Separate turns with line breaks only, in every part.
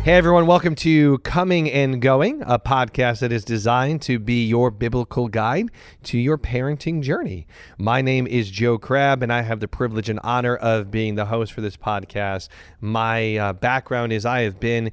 Hey everyone, welcome to Coming and Going, a podcast that is designed to be your biblical guide to your parenting journey. My name is Joe Crabb, and I have the privilege and honor of being the host for this podcast. My background is I have been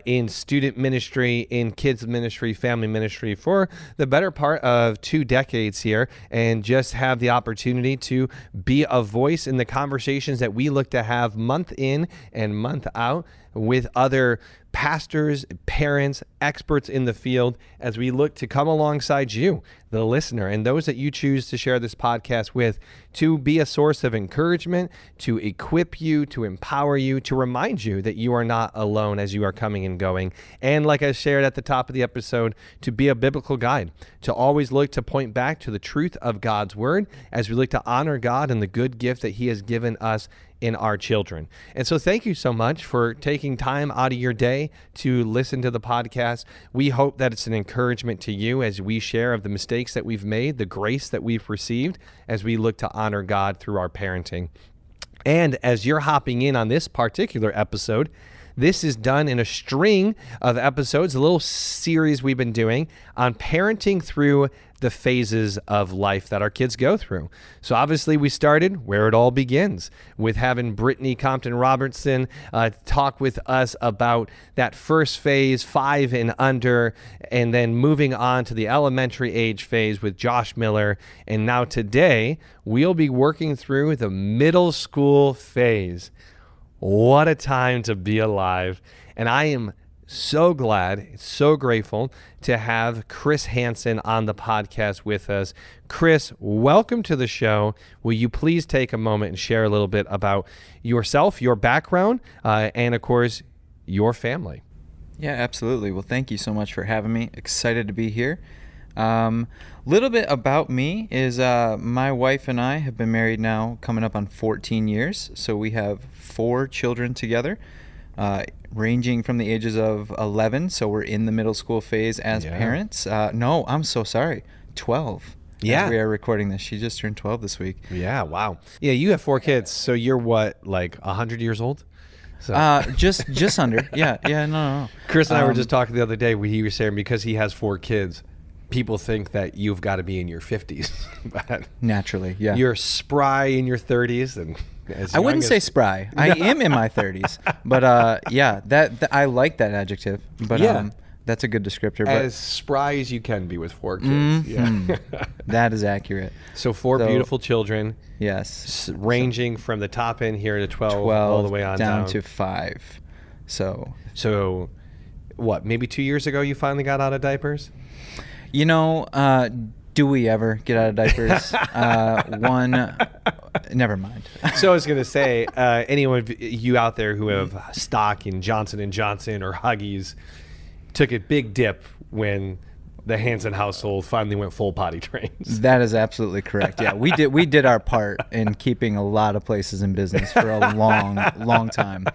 in student ministry, in kids ministry, family ministry for the better part of 2 decades here, and just have the opportunity to be a voice in the conversations that we look to have month in and month out with other pastors, parents, experts in the field as we look to come alongside you, the listener, and those that you choose to share this podcast with, to be a source of encouragement, to equip you, to empower you, to remind you that you are not alone as you are coming and going. And like I shared at the top of the episode, to be a biblical guide, to always look to point back to the truth of God's word as we look to honor God and the good gift that he has given us in our children. And so thank you so much for taking time out of your day to listen to the podcast. We hope that it's an encouragement to you as we share of the mistakes that we've made, the grace that we've received as we look to honor God through our parenting. And as you're hopping in on this particular episode, this is done in a string of episodes, a little series we've been doing on parenting through the phases of life that our kids go through. So obviously we started where it all begins with having Brittany Compton Robertson talk with us about that first phase, 5 and under, and then moving on to the elementary age phase with Josh Miller. And now today we'll be working through the middle school phase. What a time to be alive. And I am so glad, so grateful to have Chris Hansen on the podcast with us. Chris, welcome to the show. Will you please take a moment and share a little bit about yourself, your background, and of course, your family?
Yeah, absolutely. Well, thank you so much for having me. Excited to be here. Little bit about me is my wife and I have been married now coming up on 14 years. So we have 4 children together, ranging from the ages of 11. So we're in the middle school phase as parents. No, I'm so sorry. 12.
Yeah.
As we are recording this. She just turned 12 this week.
Yeah, wow. Yeah, you have 4 kids. So you're what, like 100 years old?
So. Just under. Yeah, no.
Chris and I were just talking the other day. He was saying because he has 4 kids, people think that you've got to be in your 50s. But
naturally, yeah.
You're spry in your 30s, and
I wouldn't say spry. I am in my 30s, but that I like that adjective. But that's a good descriptor. But
as spry as you can be with 4 kids. Yeah,
that is accurate.
So 4 beautiful children.
Yes,
ranging from the top end here to 12 all the way on
down to 5.
So, what? Maybe 2 years ago you finally got out of diapers.
You know, do we ever get out of diapers? Never mind.
So I was going to say, anyone of you out there who have stock in Johnson & Johnson or Huggies took a big dip when the Hansen household finally went full potty trains.
That is absolutely correct. Yeah, we did our part in keeping a lot of places in business for a long time.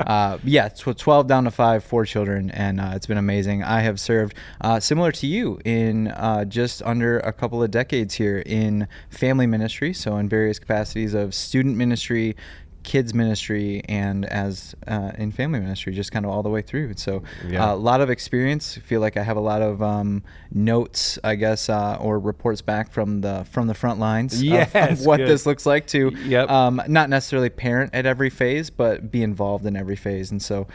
So 12 down to 5, 4 children, and it's been amazing. I have served similar to you in just under a couple of decades here in family ministry, so in various capacities of student ministry, kids ministry, and as in family ministry, just kind of all the way through. So a lot of experience. Feel like I have a lot of notes, I guess, or reports back from the front lines of what this looks like to not necessarily parent at every phase, but be involved in every phase. And so,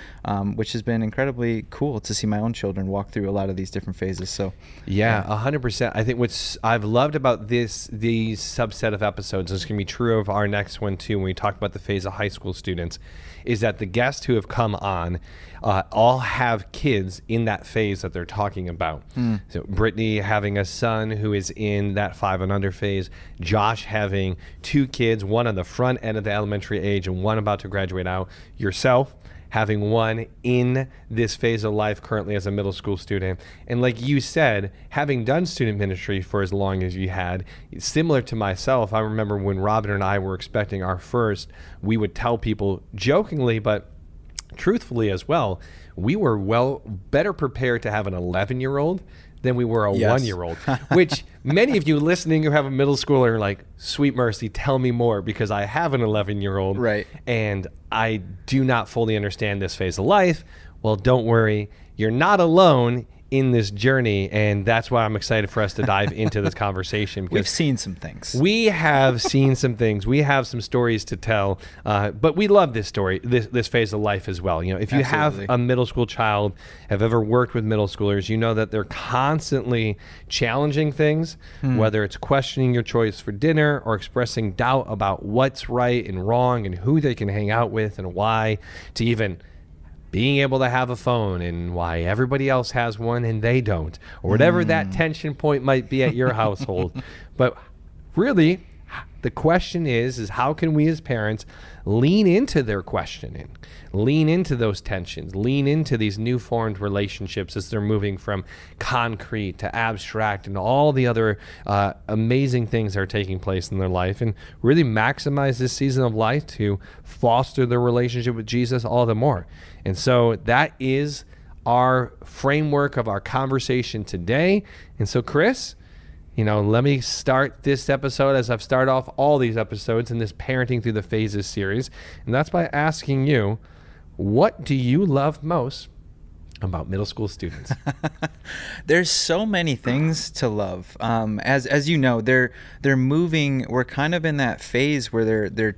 which has been incredibly cool to see my own children walk through a lot of these different phases. So
100%. I think what I've loved about these subset of episodes, and it's going to be true of our next one too, when we talk about the phase of high school students, is that the guests who have come on all have kids in that phase that they're talking about. So Brittany having a son who is in that 5 and under phase, Josh having 2 kids, one on the front end of the elementary age and one about to graduate out, yourself having one in this phase of life currently as a middle school student. And like you said, having done student ministry for as long as you had, similar to myself, I remember when Robin and I were expecting our first, we would tell people jokingly, but truthfully as well, we were better prepared to have an 11-year-old than we were a 1-year-old, which many of you listening who have a middle schooler are like, sweet mercy, tell me more, because I have an 11-year-old,
right?
And I do not fully understand this phase of life. Well, don't worry. You're not alone in this journey, and that's why I'm excited for us to dive into this conversation.
We've seen some things.
We have seen some things. We have some stories to tell, but we love this story, this phase of life as well. If you have a middle school child, have ever worked with middle schoolers, you know that they're constantly challenging things, whether it's questioning your choice for dinner or expressing doubt about what's right and wrong and who they can hang out with and why, to even being able to have a phone and why everybody else has one and they don't, or whatever that tension point might be at your household. But really, the question is how can we as parents lean into their questioning, lean into those tensions, lean into these new formed relationships as they're moving from concrete to abstract and all the other amazing things that are taking place in their life, and really maximize this season of life to foster their relationship with Jesus all the more. And so that is our framework of our conversation today. And so, Chris, let me start this episode as I've started off all these episodes in this Parenting Through the Phases series. And that's by asking you, what do you love most about middle school students?
There's so many things to love. As you know, they're moving. We're kind of in that phase where they're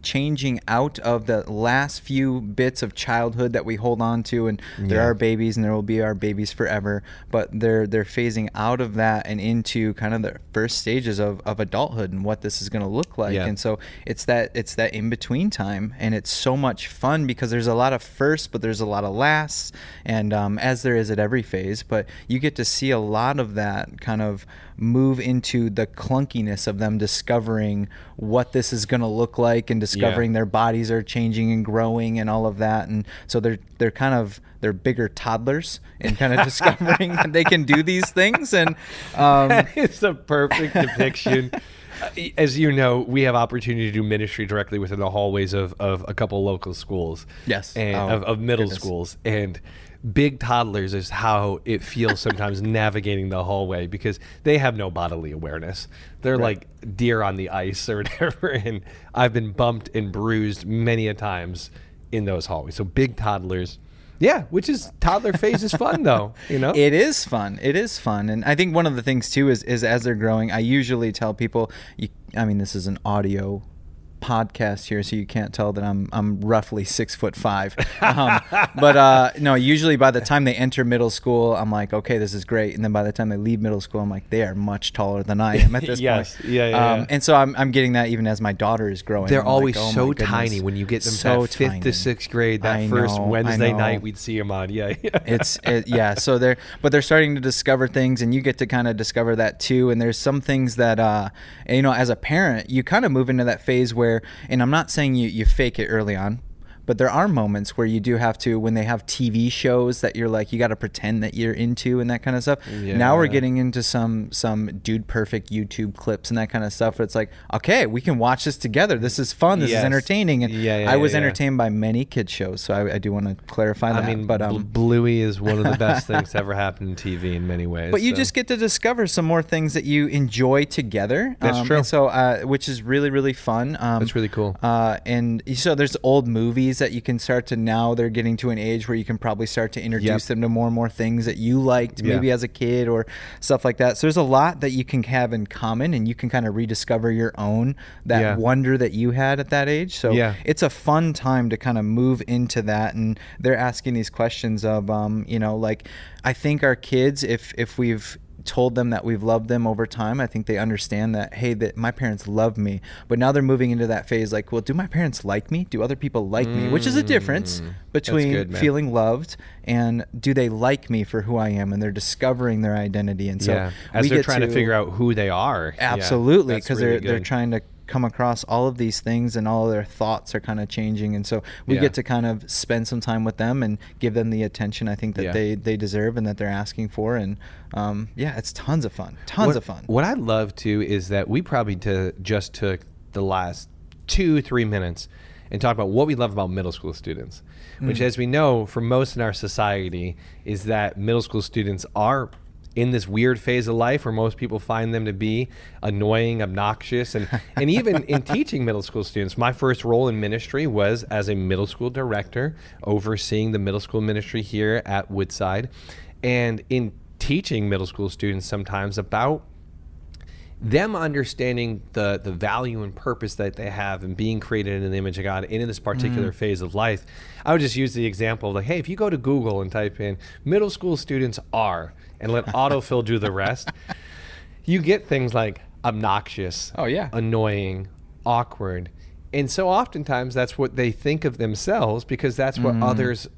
changing out of the last few bits of childhood that we hold on to, and there are babies and there will be our babies forever, but they're phasing out of that and into kind of the first stages of adulthood and what this is going to look like. And so it's that in between time, and it's so much fun because there's a lot of firsts, but there's a lot of lasts, and as there is at every phase, but you get to see a lot of that kind of move into the clunkiness of them discovering what this is going to look like and discovering their bodies are changing and growing and all of that. And so they're bigger toddlers and kind of discovering that they can do these things. And
it's a perfect depiction. As you know, we have opportunity to do ministry directly within the hallways of a couple local schools.
Yes.
And of middle schools. And big toddlers is how it feels sometimes navigating the hallway, because they have no bodily awareness. They're like deer on the ice or whatever. And I've been bumped and bruised many a times in those hallways. So big toddlers. Yeah, which is toddler phase is fun though, It
is fun. It is fun. And I think one of the things too is as they're growing, I usually tell people, this is an audio podcast here, so you can't tell that I'm roughly 6'5". But no, usually by the time they enter middle school, I'm like, okay, this is great. And then by the time they leave middle school, I'm like, they are much taller than I am at this point.
Yeah.
And so I'm getting that even as my daughter is growing.
They're
I'm
always
like,
so tiny when you get them
so
to 5th to 6th grade. That first Wednesday night we'd see them on.
So they're starting to discover things, and you get to kind of discover that too. And there's some things that as a parent, you kind of move into that phase where, and I'm not saying you fake it early on, but there are moments where you do have to, when they have TV shows that you're like, you got to pretend that you're into and that kind of stuff. Now we're getting into some Dude Perfect YouTube clips and that kind of stuff. Where it's like, okay, we can watch this together. This is fun. This is entertaining. And I was entertained by many kids shows, so I do want to clarify that.
But Bluey is one of the best things to ever happen in TV in many ways.
But you just get to discover some more things that you enjoy together.
That's true.
And so, which is really, really fun.
That's really cool.
And so there's old movies that you can start to, now they're getting to an age where you can probably start to introduce them to more and more things that you liked maybe as a kid or stuff like that. So there's a lot that you can have in common, and you can kind of rediscover your own, that wonder that you had at that age. So it's a fun time to kind of move into that. And they're asking these questions of, I think our kids, if we've told them that we've loved them over time, I think they understand that, hey, that my parents love me. But now they're moving into that phase like, well, do my parents like me? Do other people like me? Which is a difference between feeling loved and do they like me for who I am? And they're discovering their identity. And so
as they're trying to figure out who they are.
Absolutely, because they're trying to come across all of these things, and all of their thoughts are kind of changing. And so we get to kind of spend some time with them and give them the attention I think that they deserve and that they're asking for. And it's tons of fun.
What I love too is that we probably just took the last 2-3 minutes and talk about what we love about middle school students, which, as we know, for most in our society, is that middle school students are in this weird phase of life where most people find them to be annoying, obnoxious, and even in teaching middle school students. My first role in ministry was as a middle school director, overseeing the middle school ministry here at Woodside, and in teaching middle school students sometimes about them understanding the value and purpose that they have and being created in the image of God in this particular phase of life. I would just use the example of like, hey, if you go to Google and type in middle school students are, and let autofill do the rest, you get things like obnoxious, annoying, awkward. And so oftentimes that's what they think of themselves, because that's what others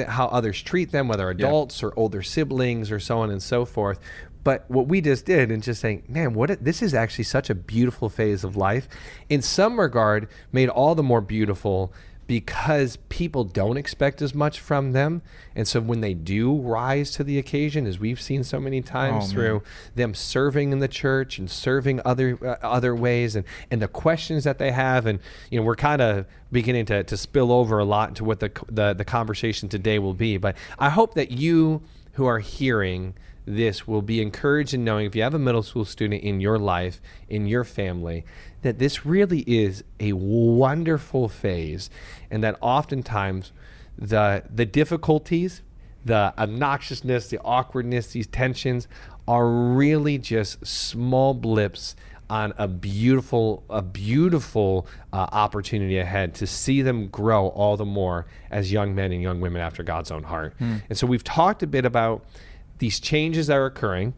how others treat them, whether adults or older siblings or so on and so forth. But what we just did, and just saying, man, this is actually such a beautiful phase of life, in some regard made all the more beautiful because people don't expect as much from them. And so when they do rise to the occasion, as we've seen so many times through them serving in the church and serving other ways, and the questions that they have, and we're kind of beginning to spill over a lot into what the conversation today will be. But I hope that you who are hearing this will be encouraged in knowing, if you have a middle school student in your life, in your family, that this really is a wonderful phase, and that oftentimes the difficulties, the obnoxiousness, the awkwardness, these tensions are really just small blips on a beautiful opportunity ahead to see them grow all the more as young men and young women after God's own heart. And so we've talked a bit about these changes that are occurring.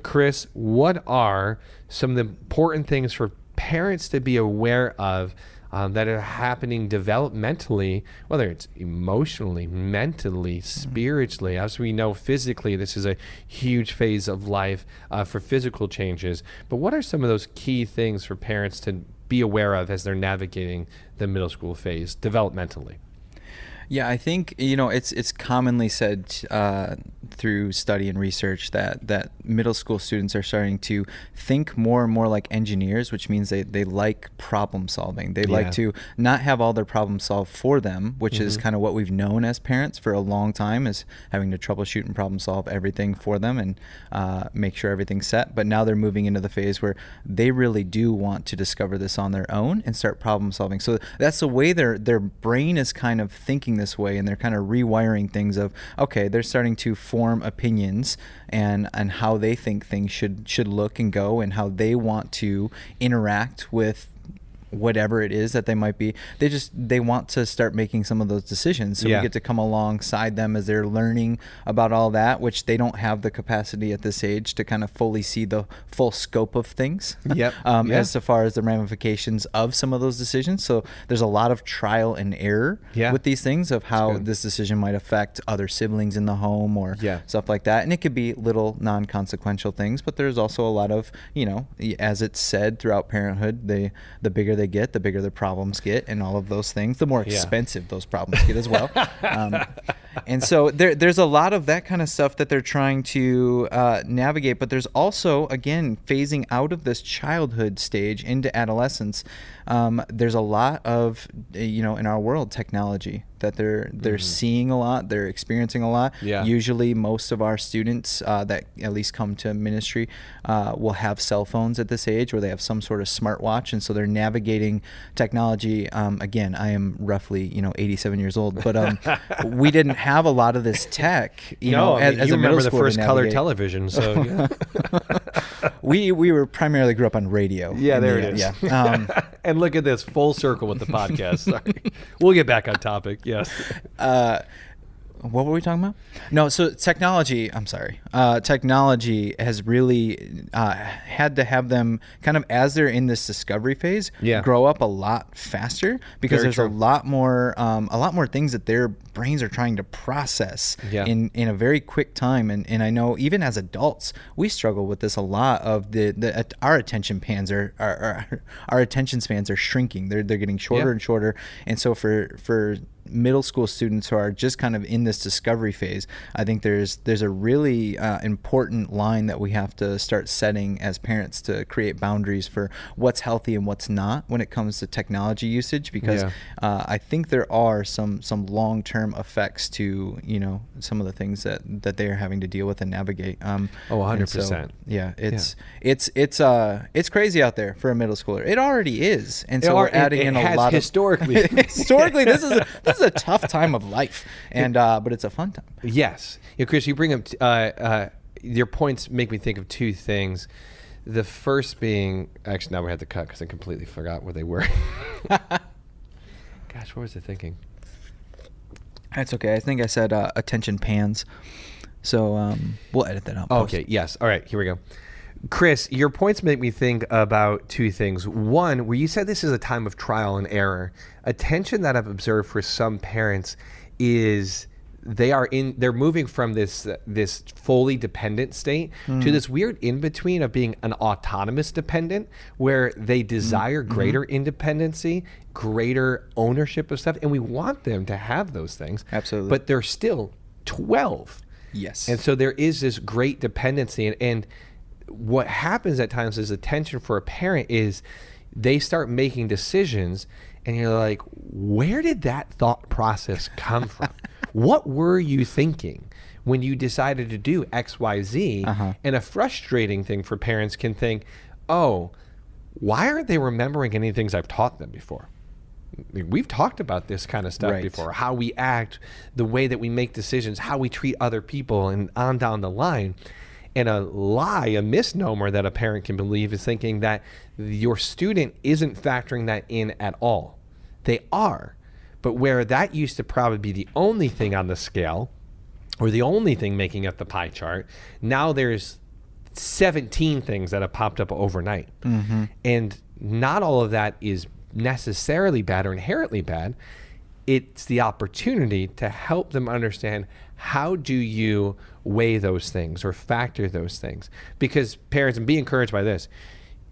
Chris, what are some of the important things for parents to be aware of that are happening developmentally, whether it's emotionally, mentally, spiritually? As we know, physically, this is a huge phase of life for physical changes. But what are some of those key things for parents to be aware of as they're navigating the middle school phase developmentally?
Yeah, I think it's commonly said through study and research that middle school students are starting to think more and more like engineers, which means they like problem solving. They like to not have all their problems solved for them, which is kind of what we've known as parents for a long time, is having to troubleshoot and problem solve everything for them and make sure everything's set. But now they're moving into the phase where they really do want to discover this on their own and start problem solving. So that's the way their brain is kind of thinking this way, and they're kind of rewiring things of, okay, they're starting to form opinions and how they think things should look and go, and how they want to interact with whatever it is that they might be. They want to start making some of those decisions. So we get to come alongside them as they're learning about all that, which they don't have the capacity at this age to kind of fully see the full scope of things. As far as the ramifications of some of those decisions. So there's a lot of trial and error with these things of how this decision might affect other siblings in the home or stuff like that. And it could be little non-consequential things, but there's also a lot of, as it's said throughout parenthood, the bigger they get, the bigger their problems get, and all of those things, the more expensive those problems get as well. And so there's a lot of that kind of stuff that they're trying to navigate, but there's also, again, phasing out of this childhood stage into adolescence. There's a lot of, in our world, technology that they're seeing a lot, they're experiencing a lot. Usually most of our students that at least come to ministry will have cell phones at this age, or they have some sort of smartwatch, and so they're navigating technology. Again, I am roughly 87 years old, but we didn't have a lot of this tech. As
you
a
remember the first color television, so
we were primarily grew up on radio.
There it is. And look at this, full circle with the podcast. Sorry, we'll get back on topic. Yes.
What were we talking about? No, so technology Technology has really had to have them kind of, as they're in this discovery phase, grow up a lot faster, because there's a lot more things that their brains are trying to process in a very quick time. And I know even as adults, we struggle with this a lot. Of our attention spans are shrinking. They're getting shorter and shorter. And so for middle school students who are just kind of in this discovery phase, I think there's a really important line that we have to start setting as parents to create boundaries for what's healthy and what's not when it comes to technology usage, because I think there are some long-term effects to, you know, some of the things that they're having to deal with and navigate.
100%.
So, yeah, it's crazy out there for a middle schooler. It already is, and so we're adding in a lot
historically.
Historically, this is a tough time of life, and but it's a fun time.
Yes, Chris, you bring up your points make me think of two things. The first being, actually, now we had to cut because I completely forgot what they were. Gosh, what was I thinking?
That's okay. I think I said attention pans. So we'll edit that out.
Okay, yes. All right, here we go. Chris, your points make me think about two things. One, where you said this is a time of trial and error. A tension that I've observed for some parents is they're moving from this fully dependent state to this weird in between of being an autonomous dependent, where they desire greater independency, greater ownership of stuff, and we want them to have those things.
Absolutely.
But they're still 12.
Yes.
And so there is this great dependency, and what happens at times is a tension for a parent is they start making decisions and you're like, where did that thought process come from? What were you thinking when you decided to do X, Y, Z? And a frustrating thing for parents can think, oh, why aren't they remembering any things I've taught them before? I mean, we've talked about this kind of stuff before, how we act, the way that we make decisions, how we treat other people, and on down the line. And a lie, a misnomer that a parent can believe is thinking that your student isn't factoring that in at all. They are. But where that used to probably be the only thing on the scale or the only thing making up the pie chart, now there's 17 things that have popped up overnight. And not all of that is necessarily bad or inherently bad. It's the opportunity to help them understand, how do you weigh those things or factor those things? Because parents, and be encouraged by this,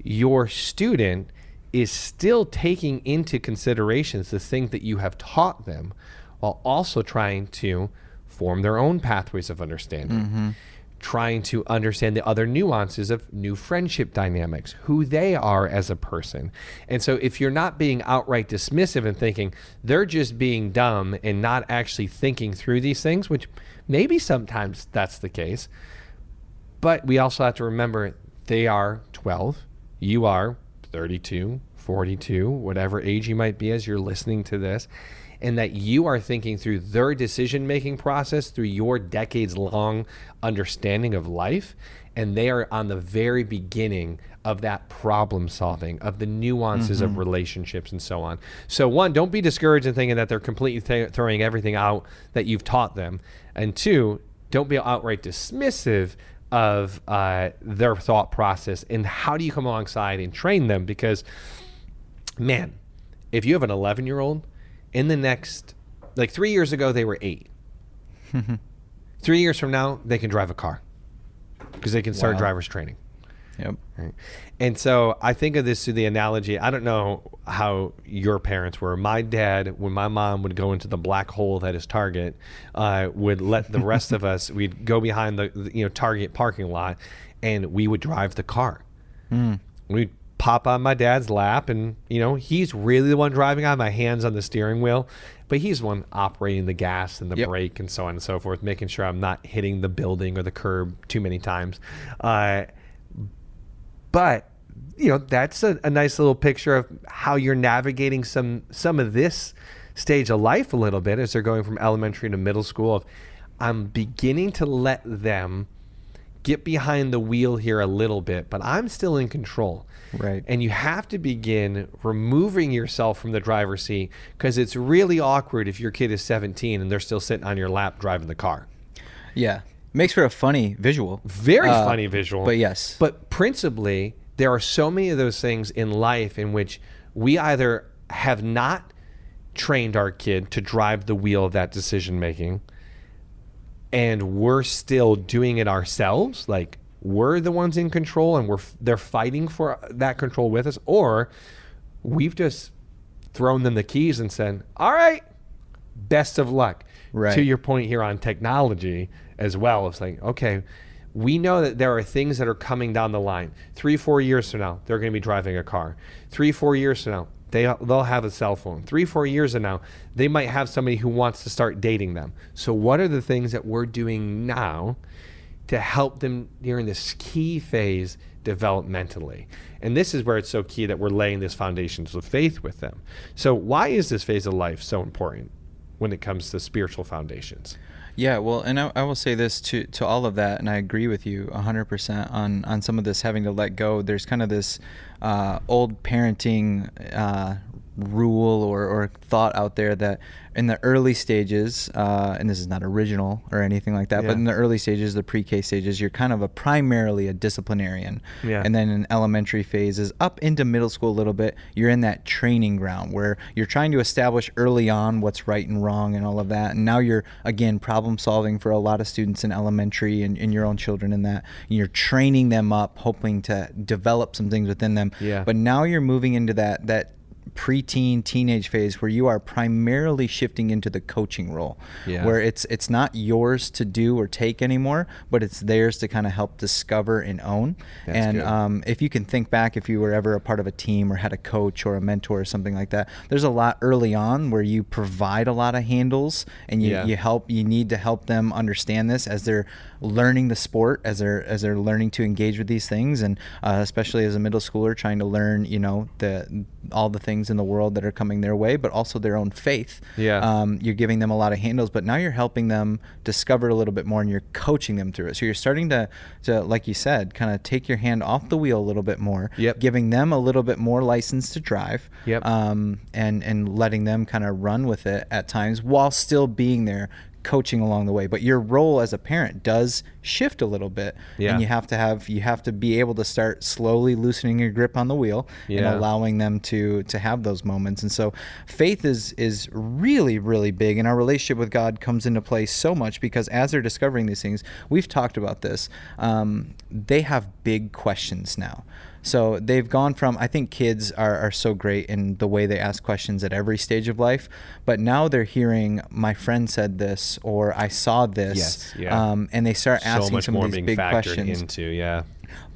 your student is still taking into considerations the things that you have taught them, while also trying to form their own pathways of understanding, trying to understand the other nuances of new friendship dynamics, who they are as a person. And so if you're not being outright dismissive and thinking they're just being dumb and not actually thinking through these things, which maybe sometimes that's the case, but we also have to remember they are 12, you are 32, 42, whatever age you might be as you're listening to this, and that you are thinking through their decision-making process through your decades-long understanding of life, and they are on the very beginning of that problem solving, of the nuances of relationships and so on. So one, don't be discouraged in thinking that they're completely throwing everything out that you've taught them. And two, don't be outright dismissive of their thought process, and how do you come alongside and train them? Because, man, if you have an 11-year-old, in the next, like 3 years ago, they were 8. 3 years from now, they can drive a car because they can start driver's training.
Yep.
Right. And so I think of this through the analogy. I don't know how your parents were. My dad, when my mom would go into the black hole that is Target, would let the rest of us, we'd go behind the Target parking lot, and we would drive the car. We'd pop on my dad's lap, and he's really the one driving. I have my hands on the steering wheel, but he's the one operating the gas and the brake and so on and so forth, making sure I'm not hitting the building or the curb too many times. But that's a nice little picture of how you're navigating some of this stage of life a little bit as they're going from elementary to middle school. Of, I'm beginning to let them get behind the wheel here a little bit, but I'm still in control.
Right.
And you have to begin removing yourself from the driver's seat, because it's really awkward if your kid is 17 and they're still sitting on your lap driving the car.
Yeah. Makes for a funny visual.
Very funny visual.
But yes.
But principally, there are so many of those things in life in which we either have not trained our kid to drive the wheel of that decision making, and we're still doing it ourselves, like we're the ones in control and they're fighting for that control with us, or we've just thrown them the keys and said, all right, best of luck.
Right.
To your point here on technology as well, it's like, okay, we know that there are things that are coming down the line. 3-4 years from now, they're going to be driving a car. 3-4 years from now, they'll have a cell phone. 3-4 years from now, they might have somebody who wants to start dating them. So what are the things that we're doing now to help them during this key phase developmentally? And this is where it's so key that we're laying this foundations of faith with them. So why is this phase of life so important when it comes to spiritual foundations?
Yeah, well, and I will say this to all of that, and I agree with you 100% on some of this having to let go. There's kind of this old parenting rule or thought out there that in the early stages, and this is not original or anything like that, but in the early stages, the pre-K stages, you're kind of primarily a disciplinarian. Yeah. And then in elementary phases, up into middle school a little bit, you're in that training ground where you're trying to establish early on what's right and wrong and all of that. And now you're, again, problem solving for a lot of students in elementary and your own children in that. And you're training them up, hoping to develop some things within them. Yeah. But now you're moving into that preteen teenage phase where you are primarily shifting into the coaching role, where it's not yours to do or take anymore, but it's theirs to kind of help discover and own. That's and if you can think back, if you were ever a part of a team or had a coach or a mentor or something like that, there's a lot early on where you provide a lot of handles and you need to help them understand this as they're learning the sport, as they're learning to engage with these things, and especially as a middle schooler trying to learn, all the things in the world that are coming their way, but also their own faith. You're giving them a lot of handles, but now you're helping them discover a little bit more, and you're coaching them through it. So you're starting to like you said, kind of take your hand off the wheel a little bit more, giving them a little bit more license to drive, and letting them kind of run with it at times while still being there, coaching along the way. But your role as a parent does shift a little bit, and you have to be able to start slowly loosening your grip on the wheel and allowing them to have those moments. And so faith is really, really big, and our relationship with God comes into play so much because as they're discovering these things, we've talked about this, they have big questions now. So they've gone from, I think kids are so great in the way they ask questions at every stage of life, but now they're hearing, my friend said this, or I saw this, and they start asking some of these big questions.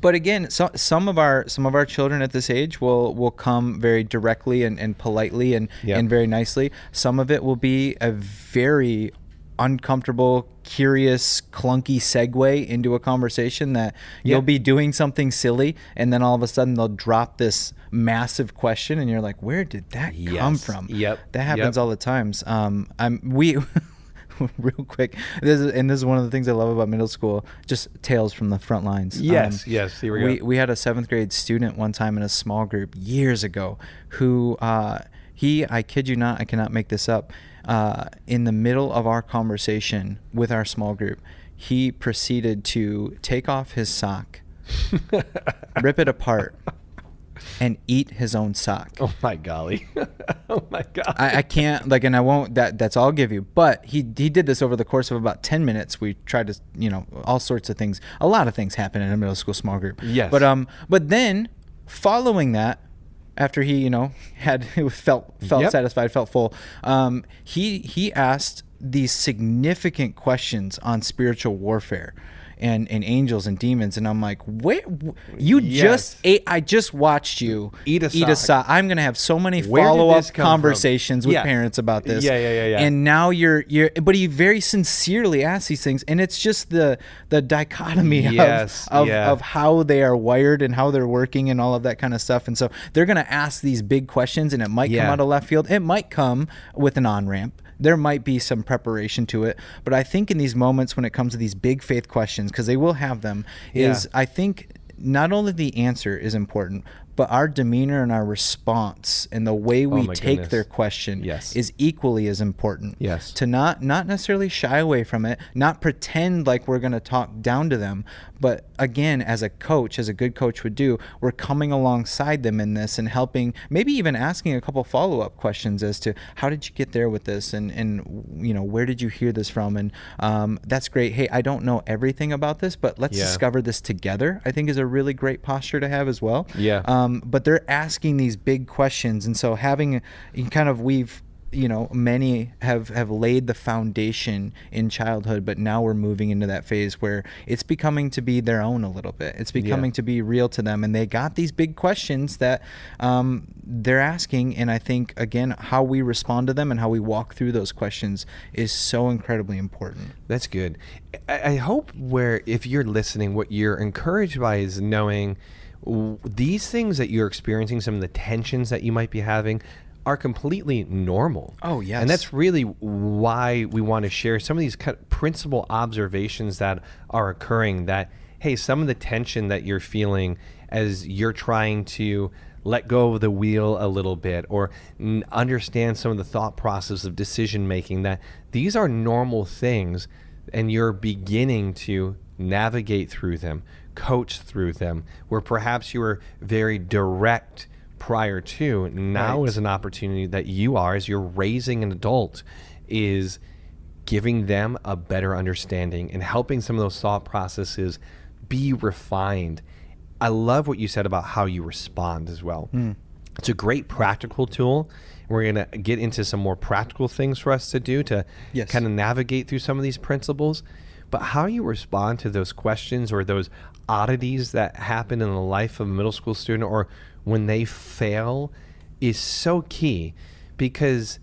But again, some of our children at this age will come very directly and politely and very nicely. Some of it will be a very uncomfortable, curious, clunky segue into a conversation that you'll be doing something silly, and then all of a sudden they'll drop this massive question, and you're like, where did that come from? That happens all the times. Real quick, this is one of the things I love about middle school, just tales from the front lines.
Here we go.
We had a 7th grade student one time in a small group years ago who I kid you not, I cannot make this up, in the middle of our conversation with our small group, he proceeded to take off his sock, rip it apart, and eat his own sock.
Oh my golly. Oh my God.
I can't, and I won't, that's all I'll give you. But he did this over the course of about 10 minutes. We tried to, all sorts of things. A lot of things happen in a middle school small group.
Yes.
But then following that, after he, felt satisfied, felt full, he asked these significant questions on spiritual warfare and angels and demons, and I'm like, wait, you just ate? I just watched you eat a sock. I'm gonna have so many follow-up conversations with parents about this. And now but he very sincerely asked these things, and it's just the dichotomy of how they are wired and how they're working and all of that kind of stuff. And so they're gonna ask these big questions, and it might come out of left field. It might come with an on-ramp. There might be some preparation to it, but I think in these moments when it comes to these big faith questions, because they will have them, I think not only the answer is important, but our demeanor and our response and the way we take their question is equally as important. To not necessarily shy away from it, not pretend like we're going to talk down to them, but again, as a coach, as a good coach would do, we're coming alongside them in this and helping, maybe even asking a couple follow-up questions as to how did you get there with this, and where did you hear this from, and that's great. Hey, I don't know everything about this, but let's discover this together. I think is a really great posture to have as well. But they're asking these big questions, and so having many have laid the foundation in childhood, but now we're moving into that phase where it's becoming to be their own a little bit. It's becoming to be real to them, and they got these big questions that they're asking. And I think, again, how we respond to them and how we walk through those questions is so incredibly important.
That's good. I hope if you're listening, what you're encouraged by is knowing these things that you're experiencing, some of the tensions that you might be having, are completely normal.
Oh, yes.
And that's really why we want to share some of these principal observations that are occurring, that, hey, some of the tension that you're feeling as you're trying to let go of the wheel a little bit, or understand some of the thought process of decision making, that these are normal things, and you're beginning to navigate through them, coach through them, where perhaps you were very direct prior to. Now
Right.
is an opportunity that you are, as you're raising an adult, is giving them a better understanding and helping some of those thought processes be refined. I love what you said about how you respond as well. It's a great practical tool. We're going to get into some more practical things for us to do to
Yes.
kind of navigate through some of these principles. But how you respond to those questions or those oddities that happen in the life of a middle school student, or when they fail, is so key. Because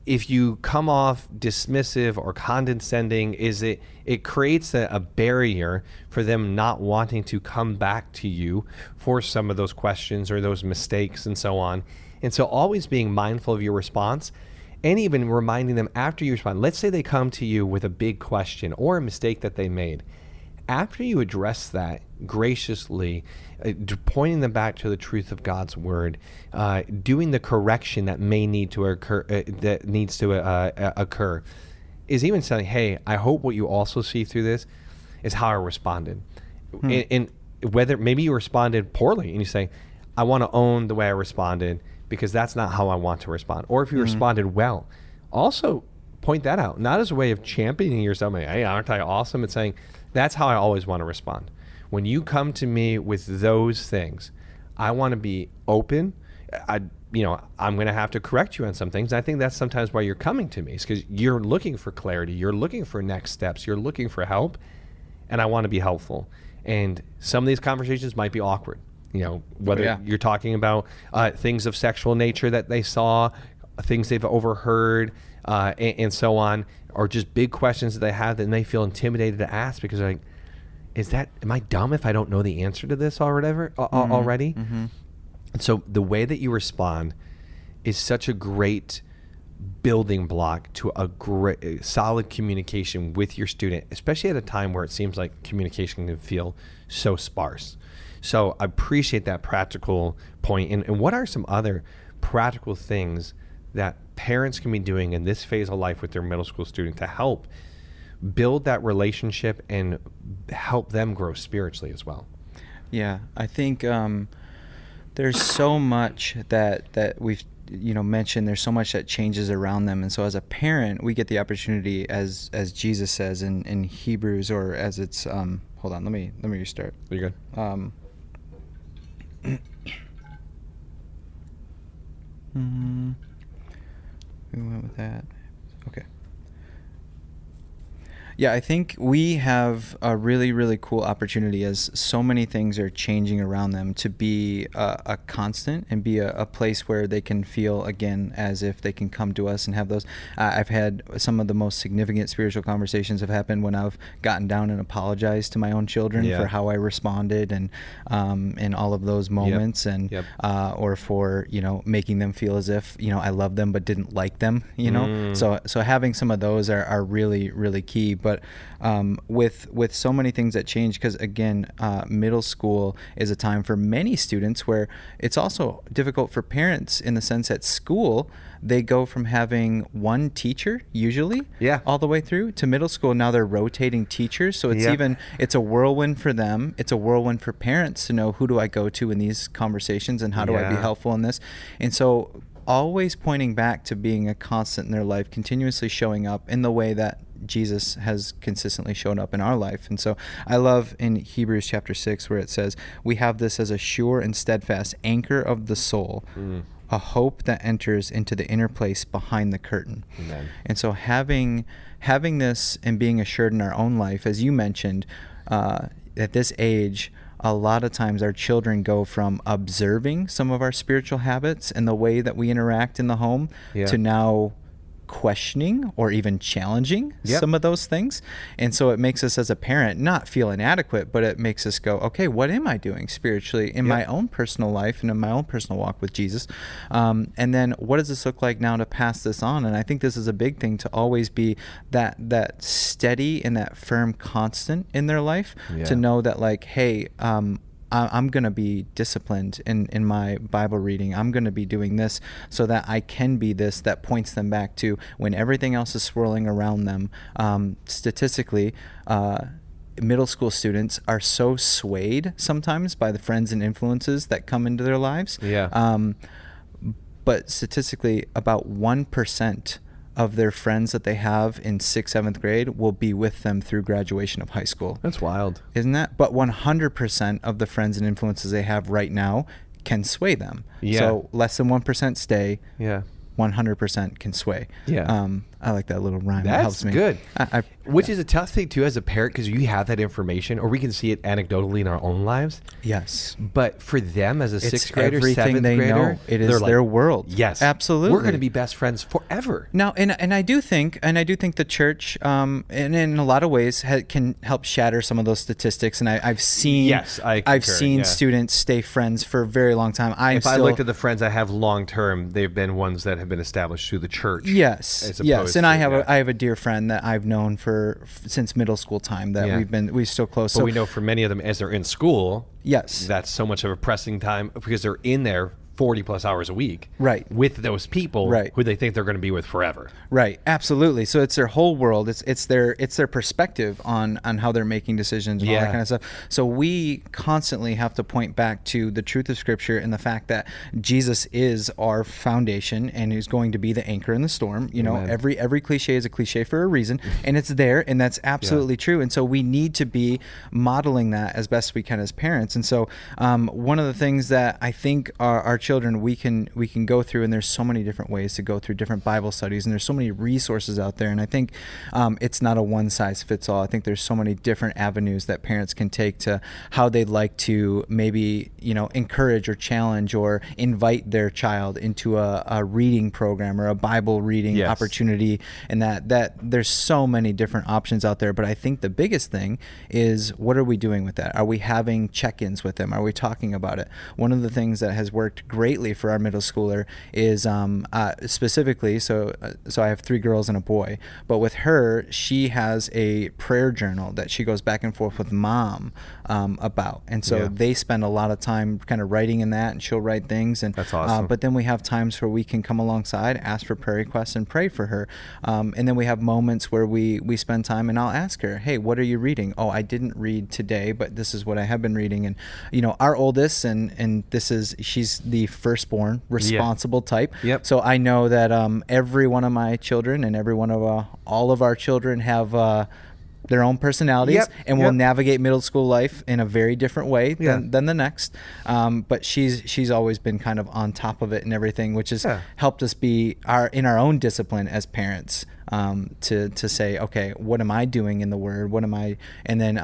if you come off dismissive or condescending, it creates a barrier for them not wanting to come back to you for some of those questions or those mistakes and so on. And so always being mindful of your response, and even reminding them after you respond. Let's say they come to you with a big question or a mistake that they made. After you address that graciously, pointing them back to the truth of God's word, doing the correction that may need to occur, occur, is even saying, "Hey, I hope what you also see through this is how I responded." And whether maybe you responded poorly, and you say, "I want to own the way I responded, because that's not how I want to respond." Or if you responded well, also point that out, not as a way of championing yourself. Hey, aren't I awesome? It's saying, that's how I always want to respond. When you come to me with those things, I want to be open. I'm going to have to correct you on some things. I think that's sometimes why you're coming to me, is because you're looking for clarity. You're looking for next steps. You're looking for help. And I want to be helpful. And some of these conversations might be awkward. Whether you're talking about things of sexual nature that they saw, things they've overheard, and so on, or just big questions that they have that they feel intimidated to ask because they're like, am I dumb if I don't know the answer to this or whatever already? And so the way that you respond is such a great building block to a great solid communication with your student, especially at a time where it seems like communication can feel so sparse. So I appreciate that practical point. And what are some other practical things that parents can be doing in this phase of life with their middle school student to help build that relationship and help them grow spiritually as well?
Yeah, I think there's so much that we've mentioned. There's so much that changes around them, and so as a parent, we get the opportunity, as Jesus says in Hebrews, or as it's hold on, let me restart.
You're good.
We went with that. Okay. Yeah, I think we have a really, really cool opportunity, as so many things are changing around them, to be a constant and be a place where they can feel, again, as if they can come to us and have those. I've had some of the most significant spiritual conversations have happened when I've gotten down and apologized to my own children for how I responded and in all of those moments, and or for making them feel as if I love them but didn't like them. So having some of those are really, really key. But with so many things that change, because again, middle school is a time for many students where it's also difficult for parents, in the sense that school, they go from having one teacher usually all the way through to middle school. Now they're rotating teachers. So it's a whirlwind for them. It's a whirlwind for parents to know, who do I go to in these conversations and how do I be helpful in this? And so always pointing back to being a constant in their life, continuously showing up in the way that Jesus has consistently shown up in our life. And so I love in Hebrews chapter 6 where it says, we have this as a sure and steadfast anchor of the soul, a hope that enters into the inner place behind the curtain.
Amen.
And so having this and being assured in our own life, as you mentioned, at this age, a lot of times our children go from observing some of our spiritual habits and the way that we interact in the home to now questioning or even challenging some of those things. And so it makes us as a parent not feel inadequate, but it makes us go, okay, what am I doing spiritually in my own personal life and in my own personal walk with Jesus? And then what does this look like now to pass this on? And I think this is a big thing, to always be that steady and that firm constant in their life, to know that, like, hey, I'm going to be disciplined in my Bible reading. I'm going to be doing this so that I can be this that points them back to when everything else is swirling around them. Statistically, middle school students are so swayed sometimes by the friends and influences that come into their lives. But statistically, about 1% of their friends that they have in 6th, 7th grade will be with them through graduation of high school.
That's wild.
Isn't that? But 100% of the friends and influences they have right now can sway them. So less than 1% stay. 100% can sway. I like that little rhyme.
That's
it helps me.
Good. Which is a tough thing too as a parent, because you have that information, or we can see it anecdotally in our own lives.
Yes.
But for them as a
It's
6th grader,
everything
7th
they
grader,
know. It is
they're
their
like,
world.
Yes,
absolutely.
We're going to be best friends forever.
Now, and I do think the church, and in a lot of ways, can help shatter some of those statistics. And I've seen, I've seen students stay friends for a very long time.
If I looked at the friends I have long term, they've been ones that have been established through the church.
Yes. And I have a dear friend that I've known since middle school time that we're still close.
But we know for many of them, as they're in school,
yes,
that's so much of a pressing time because they're in there 40 plus hours a week,
right,
with those people,
right,
who they think they're going to be with forever.
Right. Absolutely. So it's their whole world. It's their perspective on how they're making decisions and all that kind of stuff. So we constantly have to point back to the truth of Scripture and the fact that Jesus is our foundation and is going to be the anchor in the storm. You know, every cliche is a cliche for a reason, and it's there, and that's absolutely true. And so we need to be modeling that as best we can as parents. And so one of the things that I think our children we can go through, and there's so many different ways to go through different Bible studies, and there's so many resources out there, and I think it's not a one size fits all. I think there's so many different avenues that parents can take to how they'd like to maybe encourage or challenge or invite their child into a reading program or a Bible reading opportunity, and that there's so many different options out there. But I think the biggest thing is, what are we doing with that? Are we having check-ins with them? Are we talking about it? One of the things that has worked greatly for our middle schooler is specifically, so I have 3 girls and a boy, but with her, she has a prayer journal that she goes back and forth with mom about, and so they spend a lot of time kind of writing in that, and she'll write things, and
that's awesome.
But then we have times where we can come alongside, ask for prayer requests, and pray for her, and then we have moments where we spend time, and I'll ask her, hey, what are you reading? Oh, I didn't read today, but this is what I have been reading. And our oldest, and she's the firstborn responsible type, so I know that every one of my children and every one of all of our children have their own personalities, and will navigate middle school life in a very different way than the next. But she's always been kind of on top of it and everything, which has helped us be in our own discipline as parents, to say, okay, what am I doing in the Word? What am I? And then,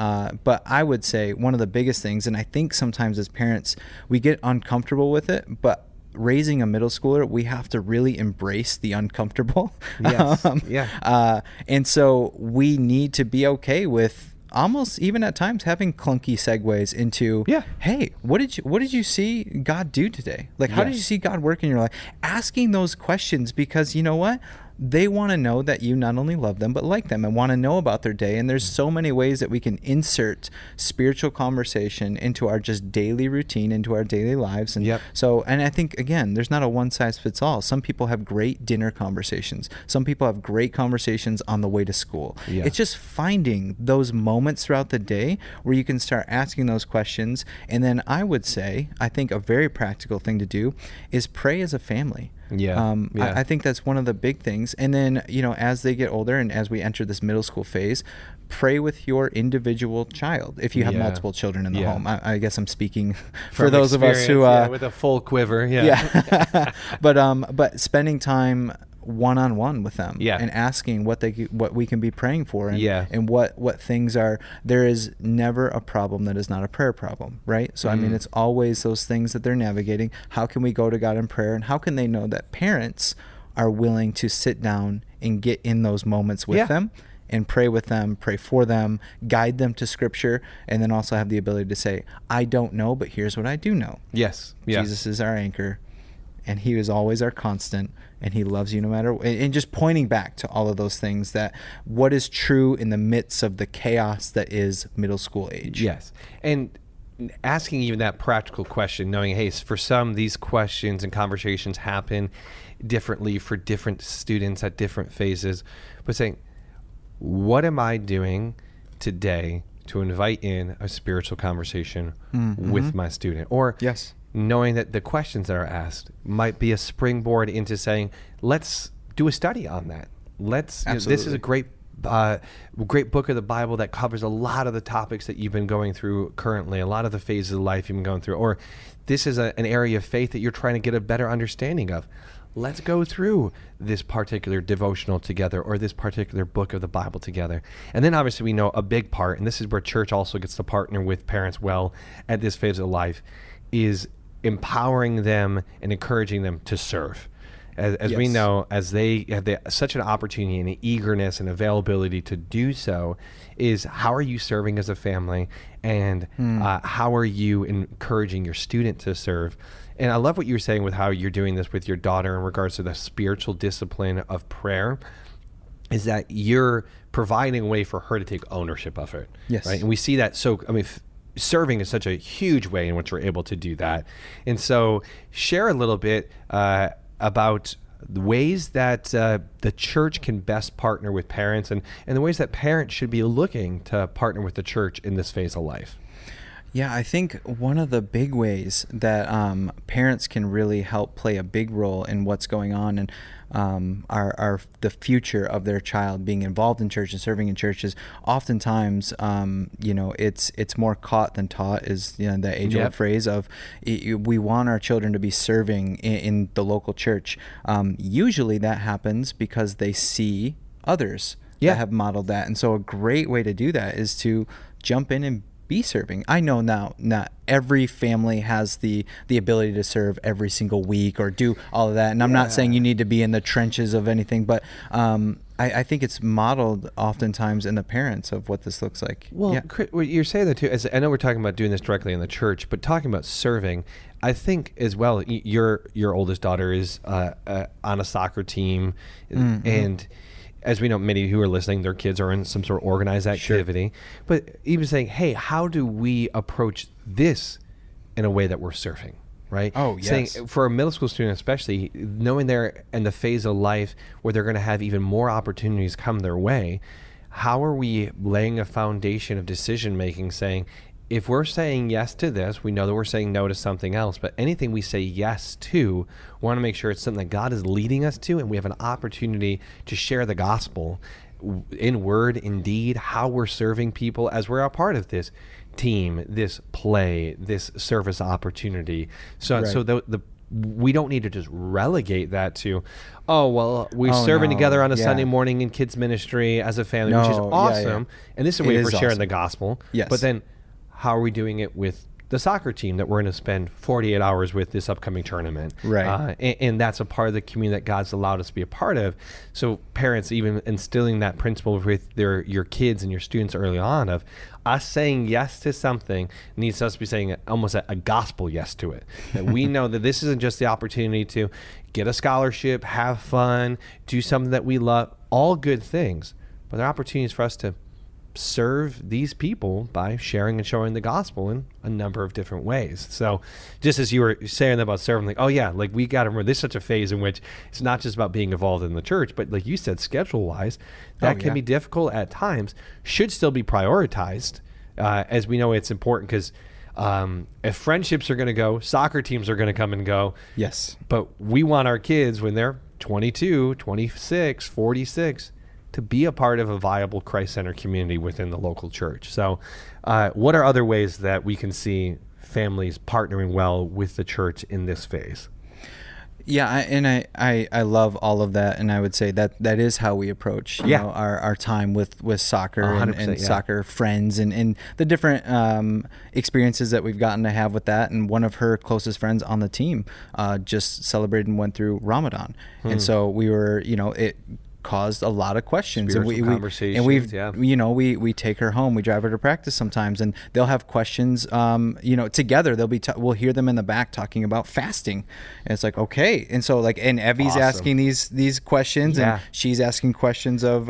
but I would say one of the biggest things, and I think sometimes as parents we get uncomfortable with it, but raising a middle schooler, we have to really embrace the uncomfortable. And so we need to be okay with almost even at times having clunky segues into, hey, what did you see God do today? Like, how did you see God work in your life? Asking those questions, because you know what? They want to know that you not only love them, but like them, and want to know about their day. And there's so many ways that we can insert spiritual conversation into our just daily routine, into our daily lives. And and I think, again, there's not a one size fits all. Some people have great dinner conversations. Some people have great conversations on the way to school. It's just finding those moments throughout the day where you can start asking those questions. And then I would say, I think a very practical thing to do is pray as a family. I think that's one of the big things. And then, as they get older and as we enter this middle school phase, pray with your individual child. If you have multiple children in the home, I guess I'm speaking for those of us who
with a full quiver.
But spending time one-on-one with them and asking what we can be praying for and what things are. There is never a problem that is not a prayer problem, right? So I mean, it's always those things that they're navigating. How can we go to God in prayer, and how can they know that parents are willing to sit down and get in those moments with them and pray with them, pray for them, guide them to scripture, and then also have the ability to say, I don't know, but here's what I do know. Jesus is our anchor, and he is always our constant, and he loves you no matter what. And just pointing back to all of those things, that what is true in the midst of the chaos that is middle school age.
Yes. And asking even that practical question, knowing, hey, for some, these questions and conversations happen differently for different students at different phases, but saying, what am I doing today to invite in a spiritual conversation with my student? Or knowing that the questions that are asked might be a springboard into saying, let's do a study on that. This is a great book of the Bible that covers a lot of the topics that you've been going through currently, a lot of the phases of life you've been going through. Or this is an area of faith that you're trying to get a better understanding of. Let's go through this particular devotional together, or this particular book of the Bible together. And then obviously we know a big part, and this is where church also gets to partner with parents well at this phase of life, is empowering them and encouraging them to serve. As we know, as they have such an opportunity and an eagerness and availability to do so, is how are you serving as a family, and how are you encouraging your student to serve? And I love what you were saying with how you're doing this with your daughter in regards to the spiritual discipline of prayer, is that you're providing a way for her to take ownership of it. Right? And we see that. So, I mean, serving is such a huge way in which we're able to do that. And so share a little bit about the ways that the church can best partner with parents, and the ways that parents should be looking to partner with the church in this phase of life.
Yeah, I think one of the big ways that parents can really help play a big role in what's going on and are the future of their child being involved in church and serving in churches. Oftentimes, it's more caught than taught, is the age-old phrase of we want our children to be serving in the local church. Usually that happens because they see others that have modeled that, and so a great way to do that is to jump in and be serving. I know now not every family has the ability to serve every single week or do all of that, and I'm not saying you need to be in the trenches of anything, but I think it's modeled oftentimes in the parents of what this looks like.
Well, what you're saying that too, as I know we're talking about doing this directly in the church, but talking about serving, I think as well, your oldest daughter is on a soccer team, and as we know, many who are listening, their kids are in some sort of organized activity. But even saying, hey, how do we approach this in a way that we're serving, right?
Oh, yes.
Saying, for a middle school student especially, knowing they're in the phase of life where they're going to have even more opportunities come their way, how are we laying a foundation of decision-making, saying, if we're saying yes to this, we know that we're saying no to something else, but anything we say yes to, we want to make sure it's something that God is leading us to, and we have an opportunity to share the gospel in word, in deed, how we're serving people as we're a part of this team, this play, this service opportunity. So we don't need to just relegate that to, we're serving together on a Sunday morning in kids ministry as a family, which is awesome. And this is a way for sharing the gospel. But then how are we doing it with the soccer team that we're going to spend 48 hours with this upcoming tournament? And that's a part of the community that God's allowed us to be a part of. So parents, even instilling that principle with your kids and your students early on of us saying yes to something needs us to be saying almost a gospel yes to it. That we know that this isn't just the opportunity to get a scholarship, have fun, do something that we love, all good things, but there are opportunities for us to serve these people by sharing and showing the gospel in a number of different ways. So just as you were saying about serving, we got to remember this is such a phase in which it's not just about being involved in the church, but like you said, schedule wise, that can be difficult at times, should still be prioritized. As we know, it's important because If friendships are going to go, soccer teams are going to come and go.
Yes.
But we want our kids when they're 22, 26, 46 to be a part of a viable Christ-centered community within the local church. So what are other ways that we can see families partnering well with the church in this phase?
Yeah, I love all of that, and I would say that is how we approach you know, our time with soccer and soccer friends and the different experiences that we've gotten to have with that. And one of her closest friends on the team just celebrated and went through Ramadan, and so we were, you know, it caused a lot of questions.
Spiritual conversations,
and we've you know, we take her home, we drive her to practice sometimes, and they'll have questions you know, together. They'll be we'll hear them in the back talking about fasting, and it's like, okay. And so like, and Evie's asking these questions, and she's asking questions of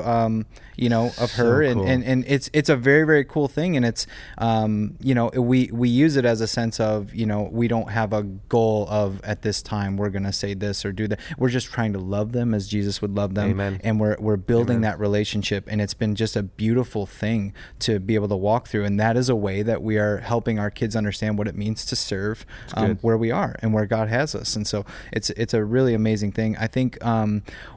you know, of her, cool. and it's a very, very cool thing. And it's you know, we use it as a sense of, you know, we don't have a goal of at this time we're gonna say this or do that. We're just trying to love them as Jesus would love them.
Amen.
And we're building that relationship, and it's been just a beautiful thing to be able to walk through. And that is a way that we are helping our kids understand what it means to serve where we are and where God has us. And so it's a really amazing thing. I think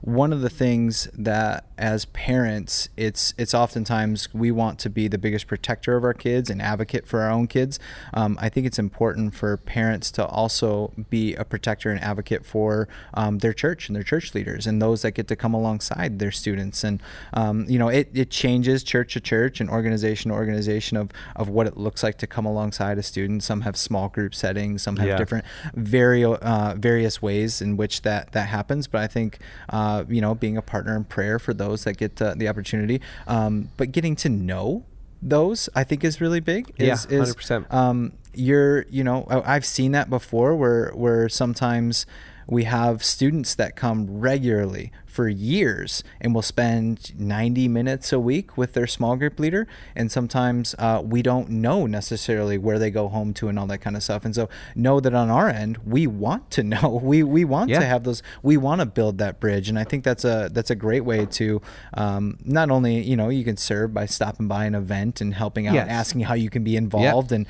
one of the things that as parents, it's oftentimes we want to be the biggest protector of our kids and advocate for our own kids. I think it's important for parents to also be a protector and advocate for their church and their church leaders and those that get to come alongside their students. And you know, it changes church to church and organization to organization of what it looks like to come alongside a student. Some have small group settings, some have different various ways in which that happens. But I think you know, being a partner in prayer for those that get the opportunity, but getting to know those, I think, is really big.
100%.
You know, I've seen that before where sometimes we have students that come regularly for years and will spend 90 minutes a week with their small group leader. And sometimes we don't know necessarily where they go home to and all that kind of stuff. And so know that on our end, we want to know, we want to have those, we want to build that bridge. And I think that's a great way to not only, you know, you can serve by stopping by an event and helping out, asking how you can be involved. And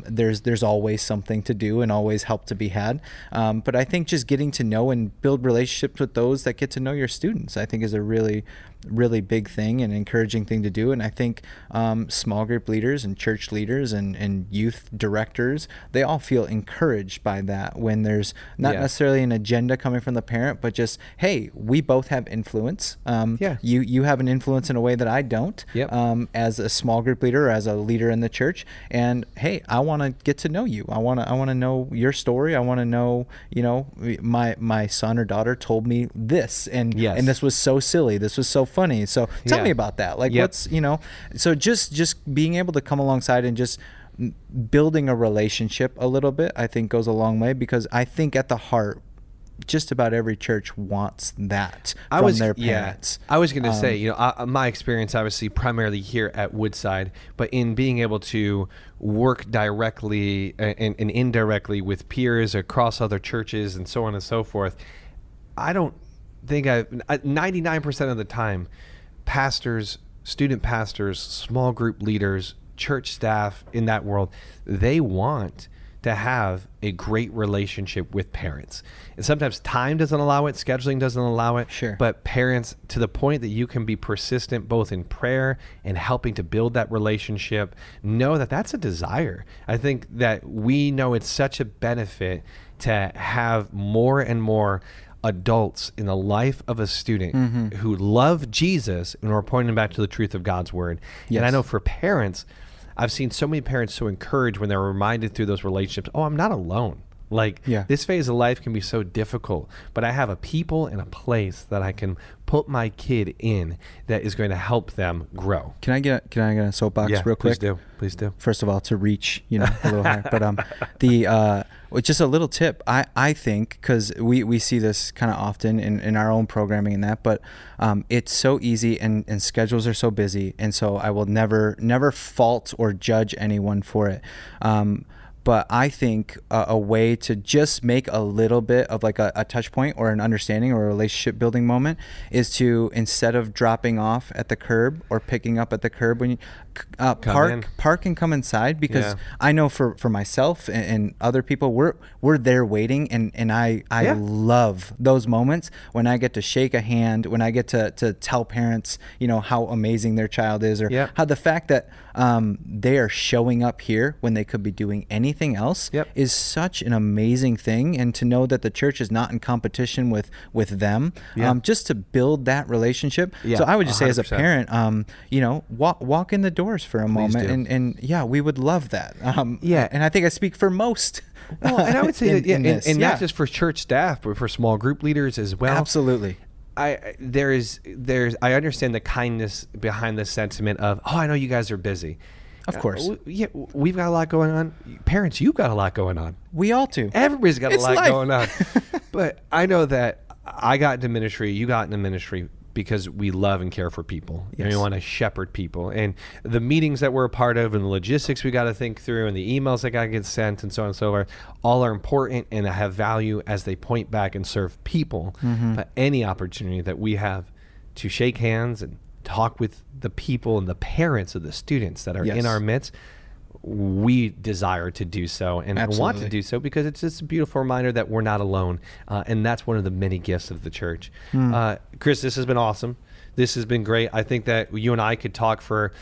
there's always something to do and always help to be had. But I think just getting to know and build relationships with those that get to know your students, I think, is a really big thing and encouraging thing to do. And I think small group leaders and church leaders and youth directors, they all feel encouraged by that when there's not necessarily an agenda coming from the parent, but just, hey, we both have influence. You have an influence in a way that I don't as a small group leader or as a leader in the church. And hey, I want to get to know you. I want to know your story. I want to know, you know, my son or daughter told me this, and this was so silly. This was so funny. So tell me about that. Like, what's, you know, so just being able to come alongside and just building a relationship a little bit, I think goes a long way, because I think at the heart, just about every church wants that from their parents.
I was going to say, you know, my experience obviously primarily here at Woodside, but in being able to work directly and indirectly with peers across other churches and so on and so forth, I don't think 99% of the time, pastors, student pastors, small group leaders, church staff in that world, they want to have a great relationship with parents. And sometimes time doesn't allow it, scheduling doesn't allow it.
Sure.
But parents, to the point that you can be persistent both in prayer and helping to build that relationship, know that that's a desire. I think that we know it's such a benefit to have more and more adults in the life of a student who love Jesus and are pointing back to the truth of God's word. And I know for parents, I've seen so many parents so encouraged when they're reminded through those relationships, oh, I'm not alone. Like, this phase of life can be so difficult, but I have a people and a place that I can put my kid in that is going to help them grow.
Can I get a soapbox real quick?
Please do.
First of all, to reach, you know, a little higher. But just a little tip. I think, because we see this kind of often in our own programming and that, but it's so easy and schedules are so busy, and so I will never fault or judge anyone for it. But I think a way to just make a little bit of like a touch point or an understanding or a relationship building moment is to, instead of dropping off at the curb or picking up at the curb, when you park and come inside, because I know for myself and other people, we're there waiting, and I love those moments when I get to shake a hand, when I get to tell parents, how amazing their child is, or how the fact that they are showing up here when they could be doing anything else is such an amazing thing. And to know that the church is not in competition with them, just to build that relationship. So I would just 100%. Say as a parent, walk in the doors for a moment, and we would love that. And I think I speak for most.
Well, and I would say that, not just for church staff, but for small group leaders as well.
Absolutely.
I understand the kindness behind the sentiment of, I know you guys are busy.
Of course.
We've got a lot going on. Parents, you've got a lot going on.
We all do.
Everybody's got
It's
a lot
life.
going on. But I know that I got into ministry, you got into ministry because we love and care for people.
Yes.
And we want to shepherd people. And the meetings that we're a part of, and the logistics we got to think through, and the emails that got to get sent, and so on and so forth, all are important and have value as they point back and serve people. But any opportunity that we have to shake hands and talk with the people and the parents of the students that are in our midst, we desire to do so and want to do so, because it's just a beautiful reminder that we're not alone. And that's one of the many gifts of the church. Chris, this has been awesome. This has been great. I think that you and I could talk for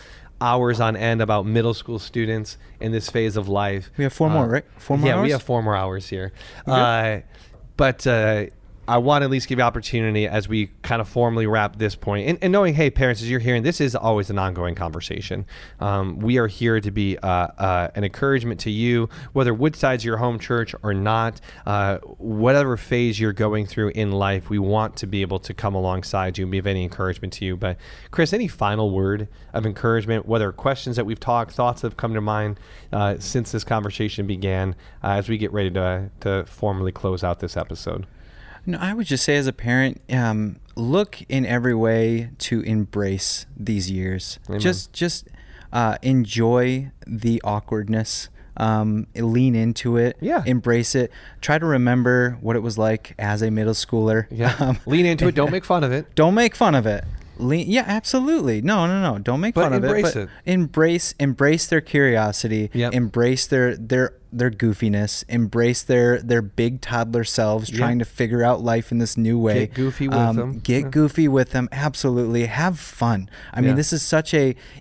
hours on end about middle school students in this phase of life.
We have 4 more, right? 4 more hours?
Yeah, we have 4 more hours here. But I want to at least give you opportunity as we kind of formally wrap this point. And knowing, hey, parents, as you're hearing, this is always an ongoing conversation. We are here to be an encouragement to you, whether Woodside's your home church or not, whatever phase you're going through in life, we want to be able to come alongside you and be of any encouragement to you. But Chris, any final word of encouragement, whether questions that we've talked, thoughts that have come to mind since this conversation began, as we get ready to formally close out this episode?
No, I would just say as a parent, look in every way to embrace these years.
Amen.
Just enjoy the awkwardness. Lean into it. Embrace it. Try to remember what it was like as a middle schooler.
Lean into it. Don't make fun of it.
Don't make fun of it. Absolutely. No. Don't make fun of it. But embrace their curiosity. Embrace their goofiness. Embrace their big toddler selves trying to figure out life in this new way.
Get goofy with them.
Goofy with them. Absolutely. Have fun. I mean, this is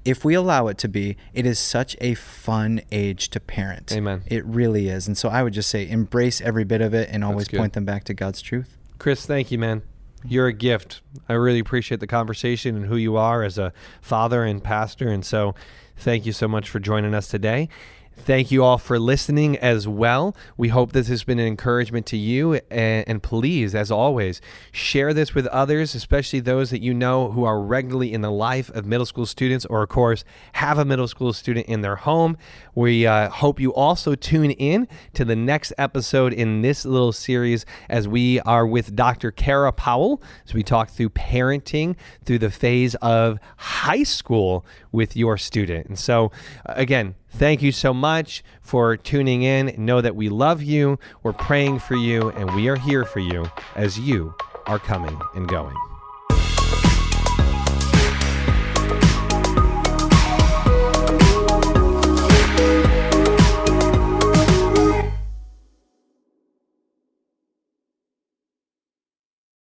if we allow it to be, it is such a fun age to parent.
Amen.
It really is. And so I would just say embrace every bit of it and always point them back to God's truth.
Chris, thank you, man. You're a gift. I really appreciate the conversation and who you are as a father and pastor. And so thank you so much for joining us today. Thank you all for listening as well. We hope this has been an encouragement to you. And please, as always, share this with others, especially those that you know who are regularly in the life of middle school students, or, of course, have a middle school student in their home. We hope you also tune in to the next episode in this little series as we are with Dr. Kara Powell, as we talk through parenting through the phase of high school with your student. And so, again, thank you so much for tuning in. Know that we love you, we're praying for you, and we are here for you as you are coming and going.